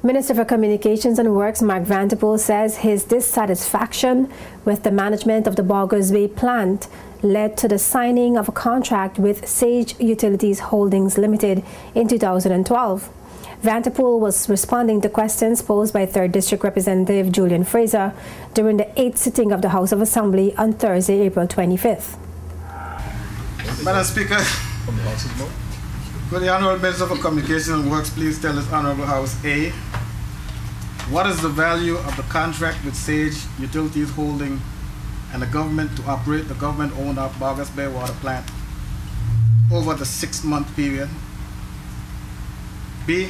Minister for Communications and Works Mark Vanterpool says his dissatisfaction with the management of the Baughers Bay plant led to the signing of a contract with Sage Utilities Holdings Limited in 2012. Vanterpool was responding to questions posed by 3rd District Representative Julian Fraser during the 8th sitting of the House of Assembly on Thursday, April 25th. Madam Speaker, could the Honourable Minister for Communications and Works please tell this Honourable House A, what is the value of the contract with Sage Utilities Holding and the government to operate the government-owned Baughers Bay water plant over the 6-month period? B,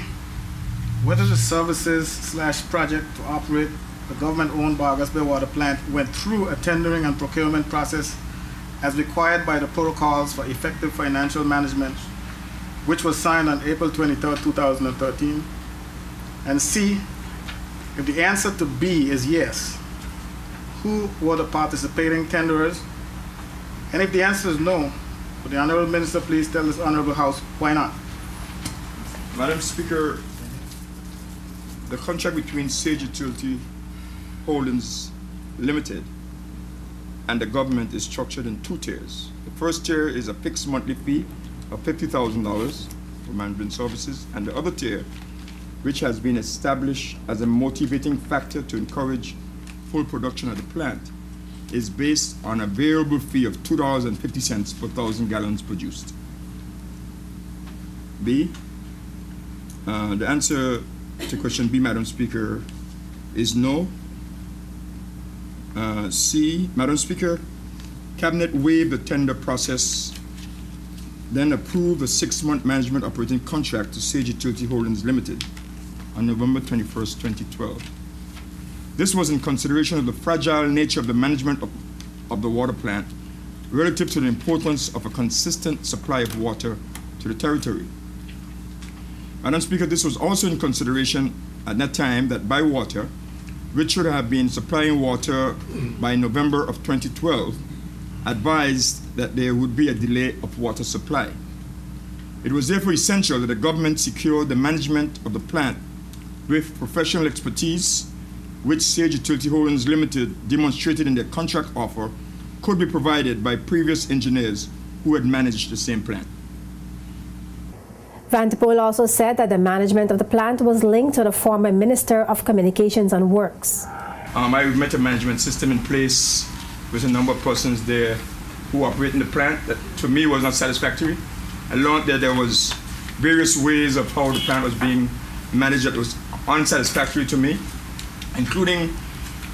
whether the services/project to operate the government-owned Baughers Bay water plant went through a tendering and procurement process as required by the protocols for effective financial management, which was signed on April 23, 2013. And C, if the answer to B is yes, who were the participating tenderers? And if the answer is no, would the Honourable Minister please tell this Honourable House why not? Madam Speaker, the contract between Sage Utility Holdings Limited and the government is structured in 2 tiers. The first tier is a fixed monthly fee of $50,000 for management services, and the other tier, which has been established as a motivating factor to encourage full production of the plant, is based on a variable fee of $2.50 per 1,000 gallons produced. B, the answer to question B, Madam Speaker, is no. C, Madam Speaker, Cabinet waived the tender process, then approved a 6-month management operating contract to Sage Utility Holdings Limited on November 21st, 2012. This was in consideration of the fragile nature of the management of the water plant relative to the importance of a consistent supply of water to the territory. Madam Speaker, this was also in consideration at that time that Bywater, which should have been supplying water by November of 2012, advised that there would be a delay of water supply. It was therefore essential that the government secure the management of the plant with professional expertise, which Sage Utility Holdings Limited demonstrated in their contract offer could be provided by previous engineers who had managed the same plant. Vanterpool also said that the management of the plant was linked to the former Minister of Communications and Works. I met a management system in place with a number of persons there who operate in the plant that to me was not satisfactory. I learned that there was various ways of how the plant was being managed that was unsatisfactory to me, including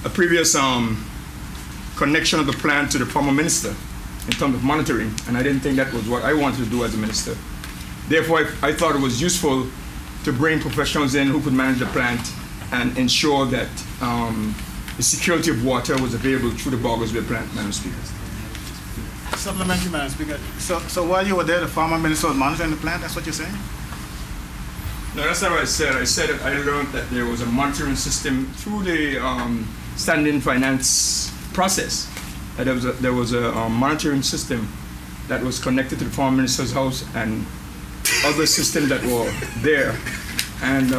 a previous connection of the plant to the former minister in terms of monitoring, and I didn't think that was what I wanted to do as a minister. Therefore, I thought it was useful to bring professionals in who could manage the plant and ensure that the security of water was available through the Baughers Bay plant, Madam Speaker. Supplementary, Madam Speaker. So while you were there, the former minister was monitoring the plant, that's what you're saying? No, that's not what I said. I said that I learned that there was a monitoring system through the standing finance process. That there was a monitoring system that was connected to the former minister's house and other systems that were there. And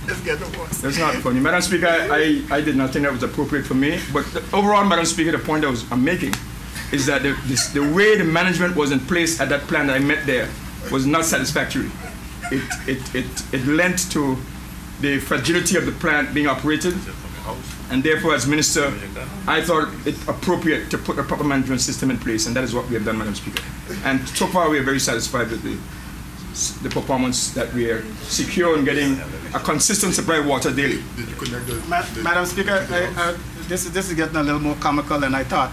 that's not funny. Madam Speaker, I did not think that was appropriate for me. But overall, Madam Speaker, the point I'm making is that the way the management was in place at that plant that I met there was not satisfactory. It lent to the fragility of the plant being operated, and therefore, as minister, I thought it appropriate to put a proper management system in place, and that is what we have done, Madam Speaker. And so far, we are very satisfied with the performance that we are secure in getting a consistent supply of water daily. Madam Speaker, this is getting a little more comical than I thought.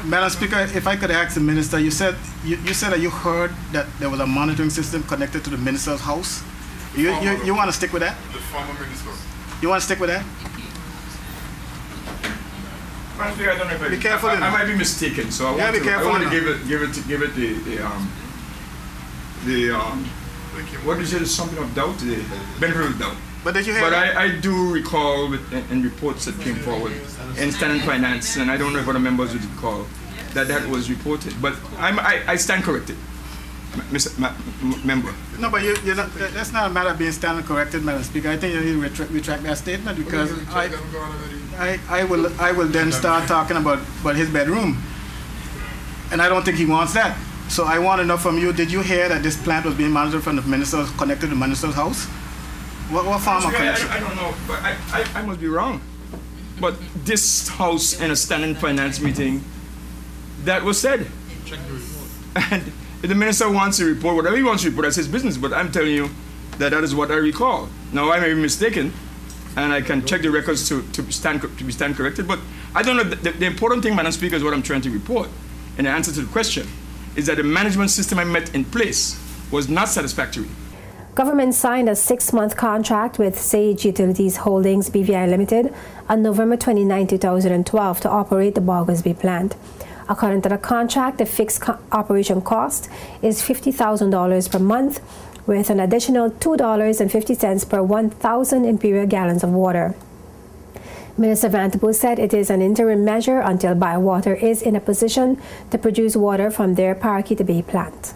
Madam Speaker, if I could ask the minister, you said that you heard that there was a monitoring system connected to the minister's house. You want to stick with that? The former minister. You want to stick with that? Madam Speaker, I don't know if be careful. I might be mistaken, so I want to give it what is it? Something of doubt, the benefit of doubt. But did you hear? But I do recall in reports that came forward in standing finance, and I don't know if other members would recall that was reported. But I stand corrected. Member. No, but you're not, that's not a matter of being standing corrected, Madam Speaker. I think you need to retract that statement because I will then start talking about his bedroom. And I don't think he wants that. So I want to know from you, did you hear that this plant was being monitored from the minister's, connected to the minister's house? What form of connection? I don't know, but I must be wrong. But this house in a standing finance meeting, that was said. Check the report. And if the minister wants to report, whatever he wants to report, that's his business. But I'm telling you that that is what I recall. Now, I may be mistaken, and I can check the records to stand corrected. But I don't know. The important thing, Madam Speaker, is what I'm trying to report. And the answer to the question is that the management system I met in place was not satisfactory. Government signed a 6-month contract with Sage Utilities Holdings BVI Limited on November 29, 2012 to operate the Baughers Bay plant. According to the contract, the fixed operation cost is $50,000 per month with an additional $2.50 per 1,000 imperial gallons of water. Minister Vanderpool said it is an interim measure until Bywater is in a position to produce water from their Parakeet Bay plant.